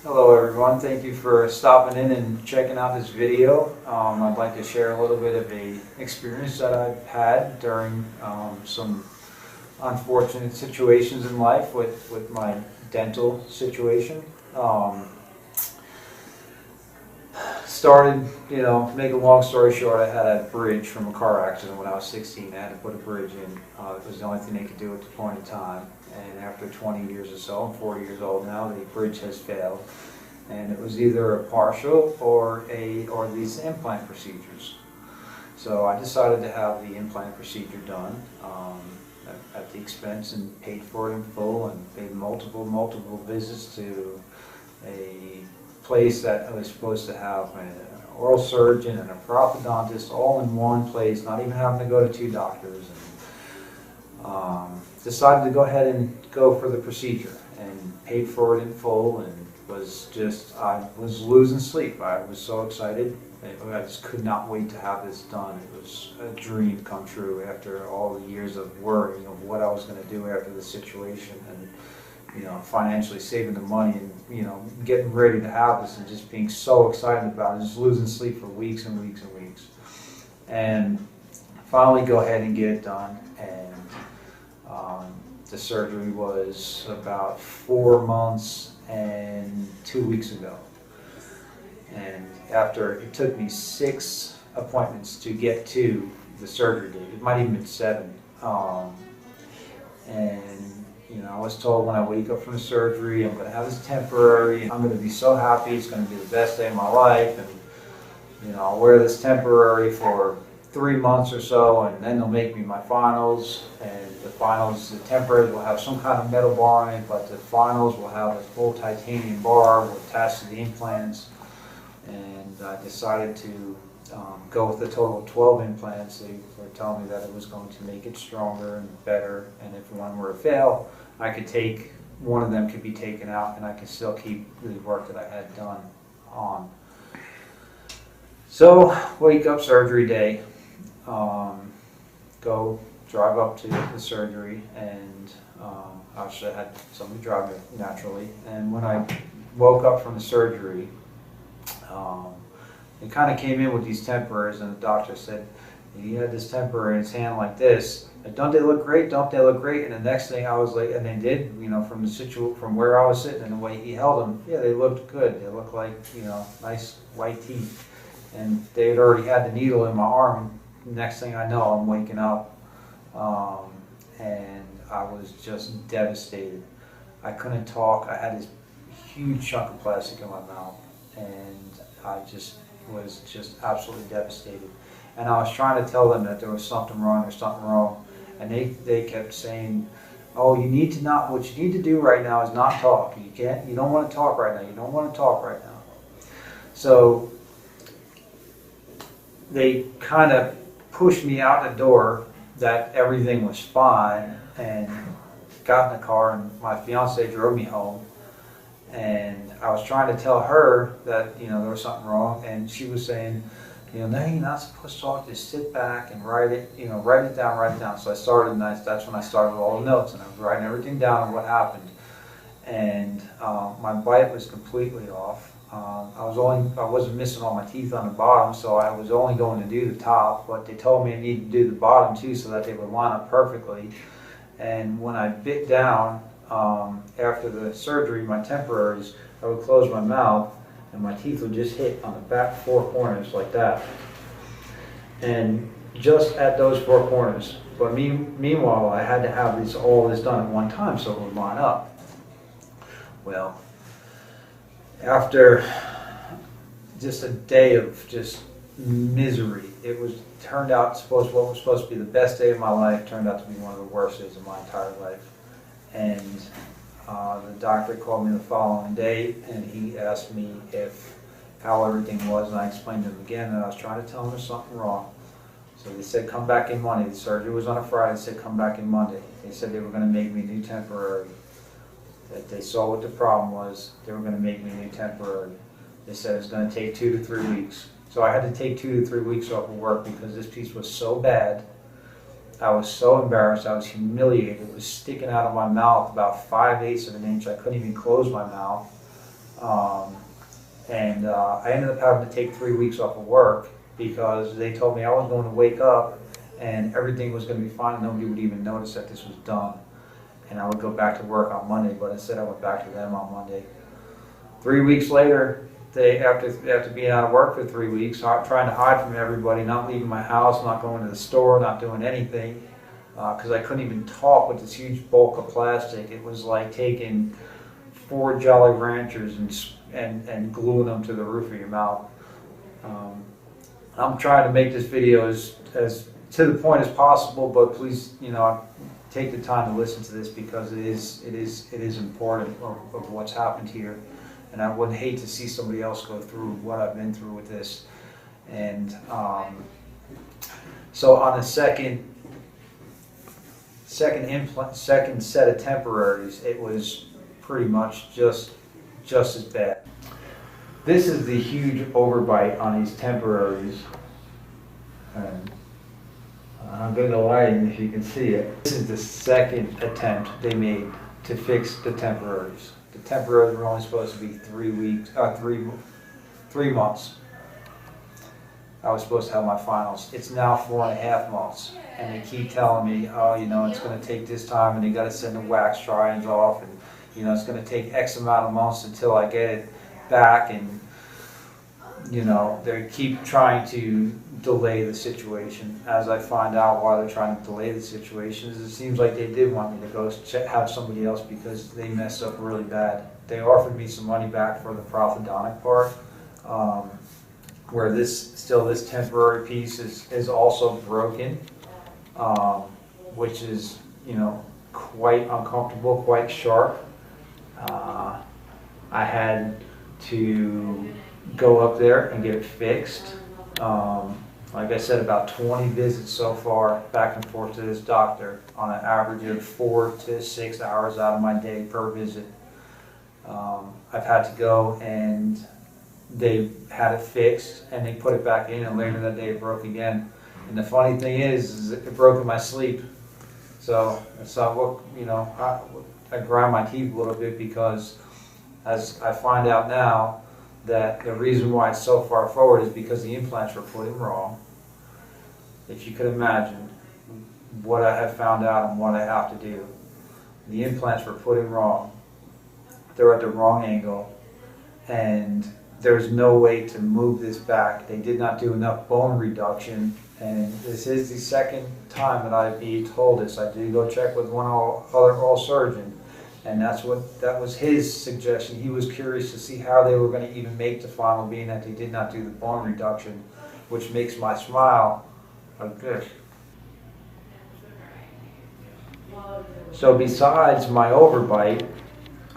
Hello everyone, thank you for stopping in and checking out this video. I'd like to share a little bit of a experience that I've had during some unfortunate situations in life with my dental situation. Make a long story short, I had a bridge from a car accident when I was 16. I had to put a bridge in. It was the only thing they could do at the point in time. And after 20 years or so, I'm 40 years old now, the bridge has failed. And it was either a partial or these implant procedures. So I decided to have the implant procedure done at the expense and paid for it in full, and paid multiple visits to a place that was supposed to have an oral surgeon and a orthodontist all in one place, not even having to go to two doctors. And decided to go ahead and go for the procedure and paid for it in full, and I was losing sleep. I was so excited. I just could not wait to have this done. It was a dream come true after all the years of worrying of what I was going to do after the situation, and financially saving the money, and getting ready to have this, and just being so excited about it, just losing sleep for weeks and weeks and weeks. And finally go ahead and get it done, and the surgery was about 4 months and 2 weeks ago. And after, it took me 6 appointments to get to the surgery date. It might even been 7. I was told when I wake up from the surgery, I'm going to have this temporary, and I'm going to be so happy, it's going to be the best day of my life, and I'll wear this temporary for 3 months or so, and then they'll make me my finals. And the finals, the temporary will have some kind of metal bar on it, but the finals will have a full titanium bar attached to the implants. And I decided to go with a total of 12 implants. They were telling me that it was going to make it stronger and better, and if one were to fail, I could take, one of them could be taken out, and I could still keep the work that I had done on. So, wake up surgery day, go drive up to the surgery, and I should have had somebody drive me naturally. And when I woke up from the surgery, it kind of came in with these temporaries, and the doctor said, he had this temporary in his hand like this. Don't they look great? Don't they look great? And the next thing I was like, and they did, from where I was sitting and the way he held them, yeah, they looked good. They looked like, nice white teeth. And they had already had the needle in my arm. Next thing I know, I'm waking up, and I was just devastated. I couldn't talk. I had this huge chunk of plastic in my mouth, and I was just absolutely devastated. And I was trying to tell them that there was something wrong, and they kept saying, "Oh, what you need to do right now is not talk. You don't want to talk right now. You don't want to talk right now." So they kind of pushed me out the door that everything was fine, and got in the car, and my fiance drove me home. And I was trying to tell her that there was something wrong, and she was saying, no, you're not supposed to talk. Just sit back and write it down. So I started, and that's when I started with all the notes, and I was writing everything down of what happened. And my bite was completely off. I wasn't missing all my teeth on the bottom, so I was only going to do the top, but they told me I needed to do the bottom too, so that they would line up perfectly. And when I bit down after the surgery, my temporaries, I would close my mouth, and my teeth would just hit on the back 4 corners like that, and just at those 4 corners. But meanwhile, I had to have all this done at one time so it would line up. Well, after just a day of just misery, turned out what was supposed to be the best day of my life turned out to be one of the worst days of my entire life. And the doctor called me the following day, and he asked me how everything was, and I explained to him again that I was trying to tell him there's something wrong. So they said, come back in Monday. The surgery was on a Friday. They said, come back in Monday. They said they were going to make me a new temporary. That they saw what the problem was. They were going to make me a new temporary. They said it was going to take 2 to 3 weeks. So I had to take 2 to 3 weeks off of work because this piece was so bad. I was so embarrassed. I was humiliated. It was sticking out of my mouth about 5/8 of an inch. I couldn't even close my mouth. I ended up having to take 3 weeks off of work because they told me I was going to wake up and everything was going to be fine. Nobody would even notice that this was done. And I would go back to work on Monday, but instead I went back to them on Monday. 3 weeks later, after being out of work for 3 weeks, trying to hide from everybody, not leaving my house, not going to the store, not doing anything, because I couldn't even talk with this huge bulk of plastic. It was like taking 4 Jolly Ranchers and gluing them to the roof of your mouth. I'm trying to make this video as to the point as possible, but please, take the time to listen to this because it is important of what's happened here, and I would hate to see somebody else go through what I've been through with this. And so on the second set of temporaries, it was pretty much just as bad. This is the huge overbite on these temporaries. And I'm going to lighting if you can see it. This is the second attempt they made to fix the temporaries. The temporaries were only supposed to be 3 months. I was supposed to have my finals. It's now 4.5 months. And they keep telling me, oh, it's going to take this time and they got to send the wax try-ins off, and it's going to take X amount of months until I get it back, and they keep trying to delay the situation. As I find out why they're trying to delay the situation, is it seems like they did want me to go have somebody else because they messed up really bad. They offered me some money back for the prosthodontic part, where this temporary piece is also broken, which is quite uncomfortable, quite sharp. I had to go up there and get it fixed. Like I said, about 20 visits so far, back and forth to this doctor, on an average of 4 to 6 hours out of my day per visit. I've had to go, and they had it fixed and they put it back in, and later that day it broke again. And the funny thing is it broke in my sleep. So I grind my teeth a little bit because, as I find out now, that the reason why it's so far forward is because the implants were put in wrong. If you could imagine what I have found out and what I have to do. The implants were put in wrong. They're at the wrong angle, and there's no way to move this back. They did not do enough bone reduction, and this is the second time that I've been told this. I did go check with one other oral surgeon, and that was his suggestion. He was curious to see how they were going to even make the final, being that they did not do the bone reduction, which makes my smile like this. So besides my overbite,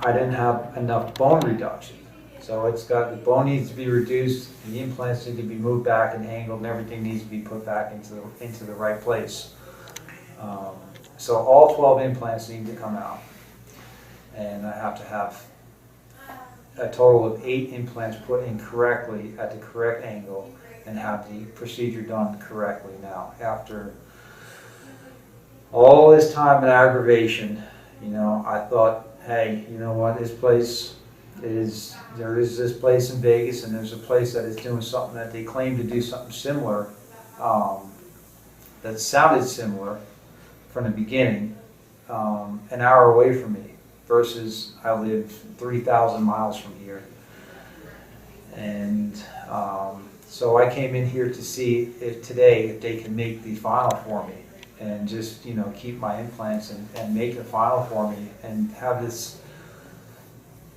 I didn't have enough bone reduction. So the bone needs to be reduced, and the implants need to be moved back and angled, and everything needs to be put back into the right place. So all 12 implants need to come out, and I have to have a total of 8 implants put in correctly at the correct angle and have the procedure done correctly now. After all this time and aggravation, I thought, hey, you know what, there is this place in Vegas, and there's a place that is doing something that they claim to do something similar, that sounded similar from the beginning, an hour away from me, versus I live 3,000 miles from here. And so I came in here to see if they can make the final for me, and just keep my implants and make the final for me, and have this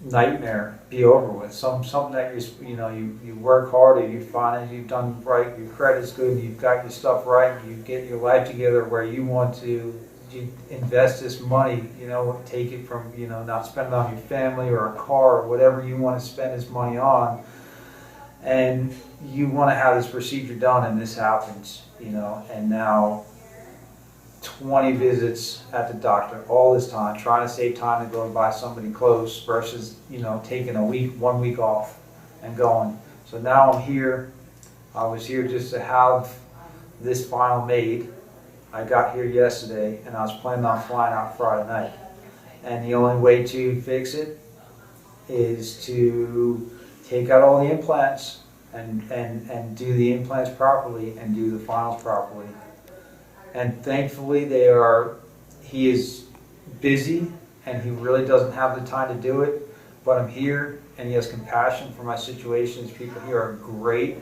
nightmare be over with. Something that you work hard, and you find it, you've done right, your credit's good, and you've got your stuff right, and you get your life together where you want to invest this money, take it from, not spend it on your family or a car or whatever you want to spend this money on, and you want to have this procedure done, and this happens, and now 20 visits at the doctor all this time, trying to save time to go and buy somebody close versus, taking 1 week off and going. So now I'm here. I was here just to have this final made. I got here yesterday, and I was planning on flying out Friday night. And the only way to fix it is to take out all the implants and do the implants properly and do the finals properly. And thankfully he is busy and he really doesn't have the time to do it, but I'm here and he has compassion for my situations. People here are great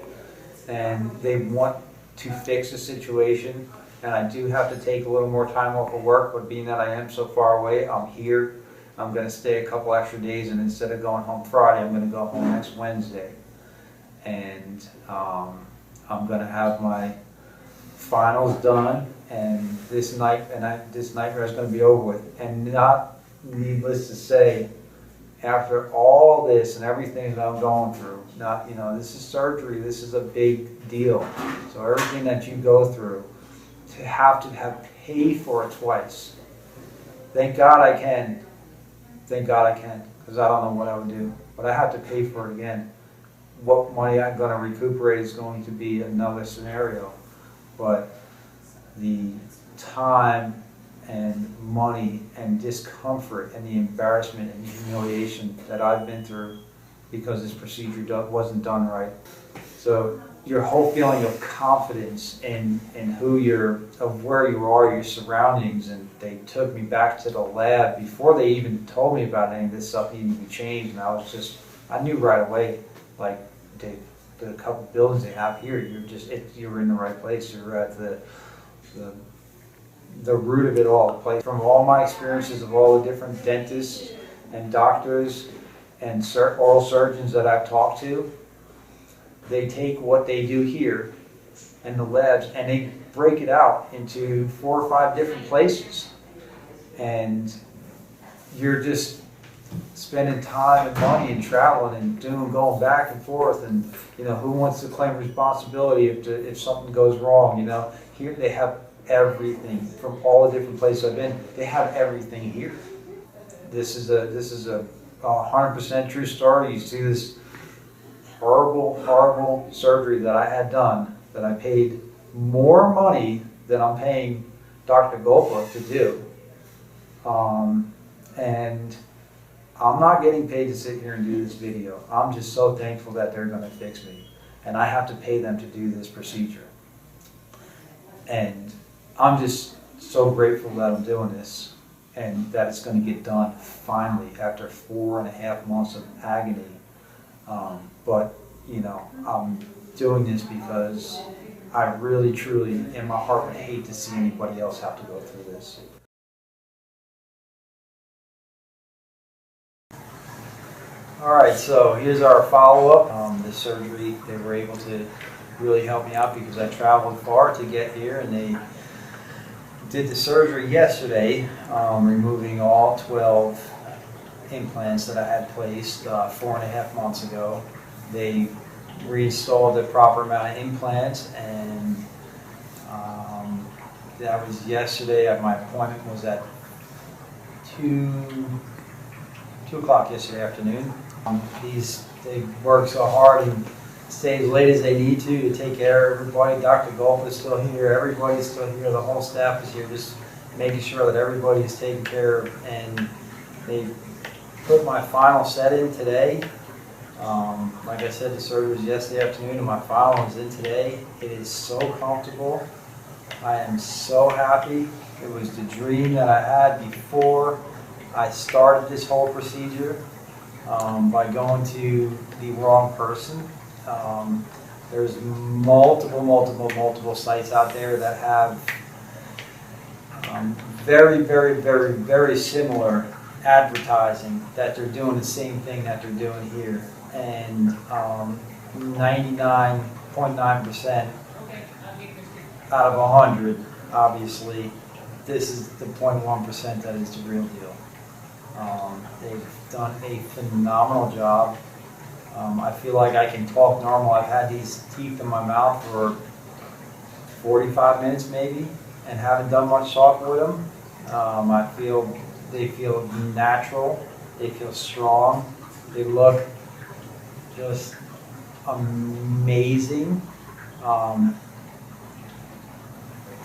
and they want to fix the situation. And I do have to take a little more time off of work, but being that I am so far away, I'm here. I'm going to stay a couple extra days, and instead of going home Friday, I'm going to go home next Wednesday. And I'm going to have my finals done, and this nightmare is going to be over with. And not needless to say, after all this and everything that I'm going through, this is surgery, this is a big deal. So everything that you go through, to have paid for it twice. Thank God I can. Thank God I can, because I don't know what I would do. But I have to pay for it again. What money I'm going to recuperate is going to be another scenario. But the time and money and discomfort and the embarrassment and the humiliation that I've been through because this procedure wasn't done right. So your whole feeling of confidence in where you are, your surroundings, and they took me back to the lab before they even told me about any of this stuff needing to be changed, and I knew right away, like the couple buildings they have here, you're in the right place, you're at the root of it all. From all my experiences of all the different dentists and doctors and oral surgeons that I've talked to, they take what they do here in the labs and they break it out into 4 or 5 different places. And you're just spending time and money and traveling and going back and forth, and who wants to claim responsibility if something goes wrong. Here they have everything from all the different places I've been. They have everything here. This is a 100% true story. You see this horrible surgery that I had done, that I paid more money than I'm paying Dr. Golpa to do. And I'm not getting paid to sit here and do this video. I'm just so thankful that they're going to fix me. And I have to pay them to do this procedure. And I'm just so grateful that I'm doing this and that it's going to get done finally after 4.5 months of agony. But I'm doing this because I really, truly, in my heart, would hate to see anybody else have to go through this. All right, so here's our follow-up. The surgery, they were able to really help me out because I traveled far to get here, and they did the surgery yesterday, removing all 12 implants that I had placed 4.5 months ago. They reinstalled the proper amount of implants, and that was yesterday. My appointment was at 2 o'clock yesterday afternoon. They work so hard and stay as late as they need to take care of everybody. Dr. Golpa is still here. Everybody's still here. The whole staff is here, just making sure that everybody is taken care of. And they put my final set in today. Like I said, the surgery was yesterday afternoon, and my final is in today. It is so comfortable. I am so happy. It was the dream that I had before I started this whole procedure by going to the wrong person. There's multiple sites out there that have very similar advertising that they're doing the same thing that they're doing here, and 99.9% out of 100, obviously, this is the 0.1% that is the real deal. They've done a phenomenal job. I feel like I can talk normal. I've had these teeth in my mouth for 45 minutes maybe, and haven't done much talking with them. They feel natural. They feel strong. They look just amazing.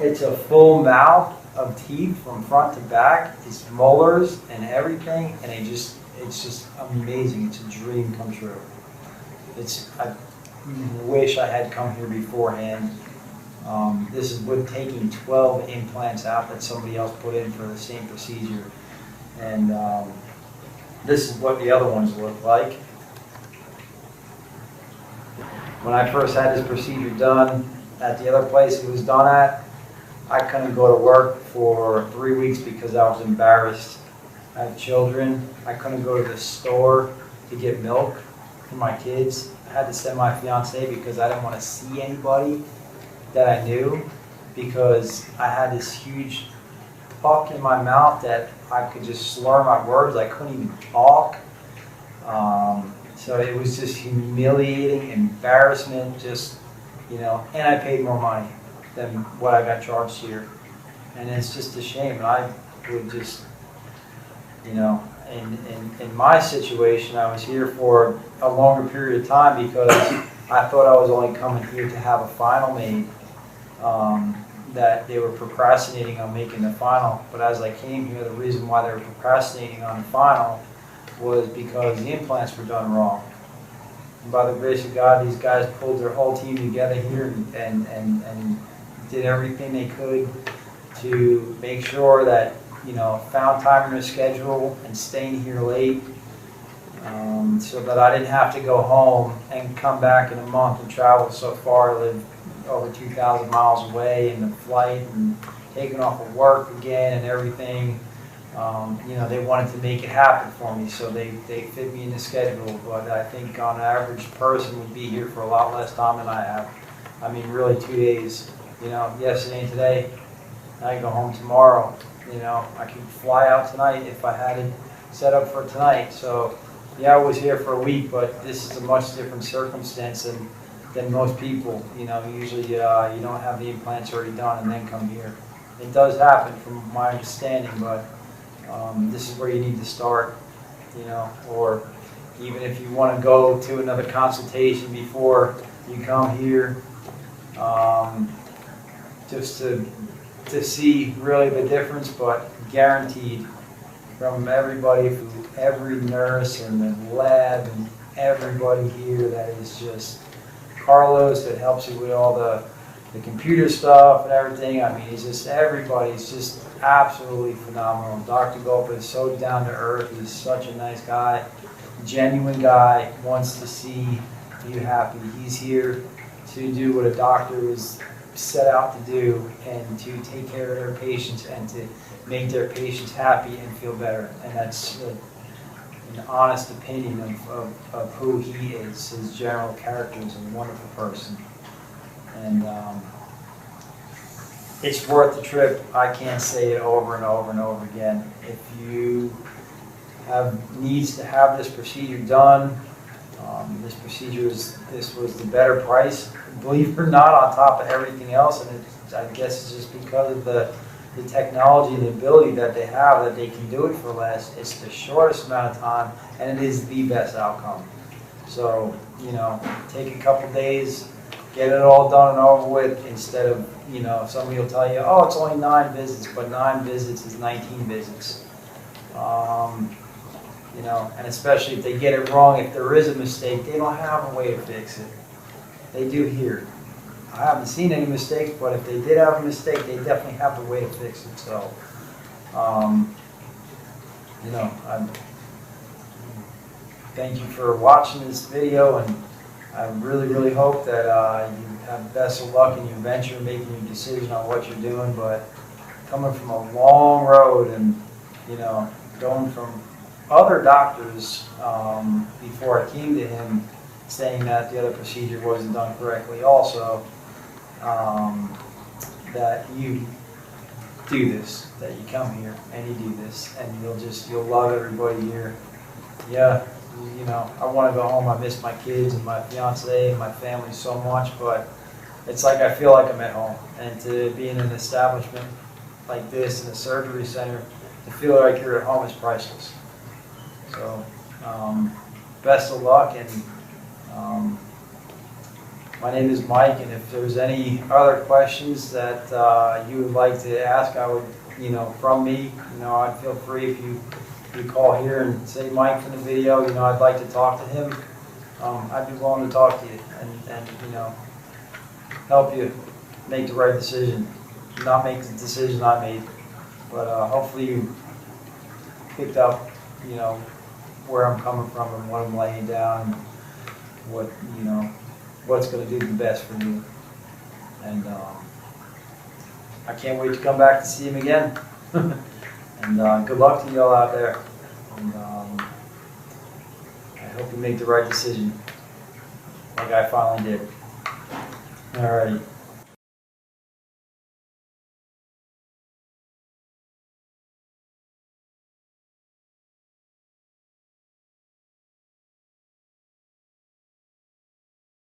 It's a full mouth, of teeth from front to back. It's molars and everything, and it's just amazing. It's a dream come true. I wish I had come here beforehand. This is with taking 12 implants out that somebody else put in for the same procedure. And this is what the other ones look like. When I first had this procedure done at the other place it was done at, I couldn't go to work for 3 weeks because I was embarrassed. I have children. I couldn't go to the store to get milk for my kids. I had to send my fiance because I didn't want to see anybody that I knew, because I had this huge puck in my mouth that I could just slur my words. I couldn't even talk. So it was just humiliating, embarrassment, just, and I paid more money than what I got charged here. And it's just a shame. I would just, in my situation, I was here for a longer period of time because I thought I was only coming here to have a final made. That they were procrastinating on making the final. But as I came here, the reason why they were procrastinating on the final was because the implants were done wrong. And by the grace of God, these guys pulled their whole team together here and did everything they could to make sure that, found time in their schedule and staying here late, so that I didn't have to go home and come back in a month and travel so far, live over 2,000 miles away, and the flight and taking off of work again and everything. They wanted to make it happen for me, so they fit me in the schedule. But I think on average person would be here for a lot less time than I have. I mean, really 2 days. Yesterday and today. I go home tomorrow. I could fly out tonight if I had it set up for tonight. So yeah, I was here for a week, but this is a much different circumstance than most people. Usually you don't have the implants already done and then come here. It does happen from my understanding, but this is where you need to start, or even if you want to go to another consultation before you come here, just to see really the difference. But guaranteed from everybody, from every nurse and the lab and everybody here, that is just Carlos that helps you with all the computer stuff and everything. I mean, everybody's just absolutely phenomenal. Dr. Golpa is so down to earth. He's such a nice guy, genuine guy, wants to see you happy. He's here to do what a doctor is set out to do, and to take care of their patients and to make their patients happy and feel better. And that's an honest opinion of who he is. His general character is a wonderful person. And it's worth the trip. I can't say it over and over and over again. If you have needs to have this procedure done, this was the better price, believe it or not, on top of everything else. And I guess it's just because of the technology and the ability that they have, that they can do it for less. It's the shortest amount of time, and it is the best outcome. So, take a couple days, get it all done and over with, instead of, somebody will tell you, oh, it's only 9 visits, but 9 visits is 19 visits. And especially if they get it wrong, if there is a mistake, they don't have a way to fix it. They do here. I haven't seen any mistakes, but if they did have a mistake, they definitely have a way to fix it. So, I thank you for watching this video, and I really, really hope that you have best of luck in your venture, making your decision on what you're doing. But coming from a long road, and going from other doctors before I came to him, saying that the other procedure wasn't done correctly also, that you do this, that you come here and you do this, and you'll love everybody here. Yeah, I want to go home. I miss my kids and my fiance and my family so much, but it's like I feel like I'm at home. And to be in an establishment like this, in a surgery center, to feel like you're at home is priceless. So, best of luck, and my name is Mike, and if there's any other questions that you would like to ask, I would you know, from me, you know, I'd feel free if you call here and say, Mike's in the video, you know, I'd like to talk to him. I'd be willing to talk to you and you know, help you make the right decision. Not make the decision I made, but hopefully you picked up, you know, where I'm coming from and what I'm laying down and what, you know, what's going to do the best for you. And I can't wait to come back to see him again. And good luck to y'all out there. And I hope you make the right decision, like I finally did. Alrighty.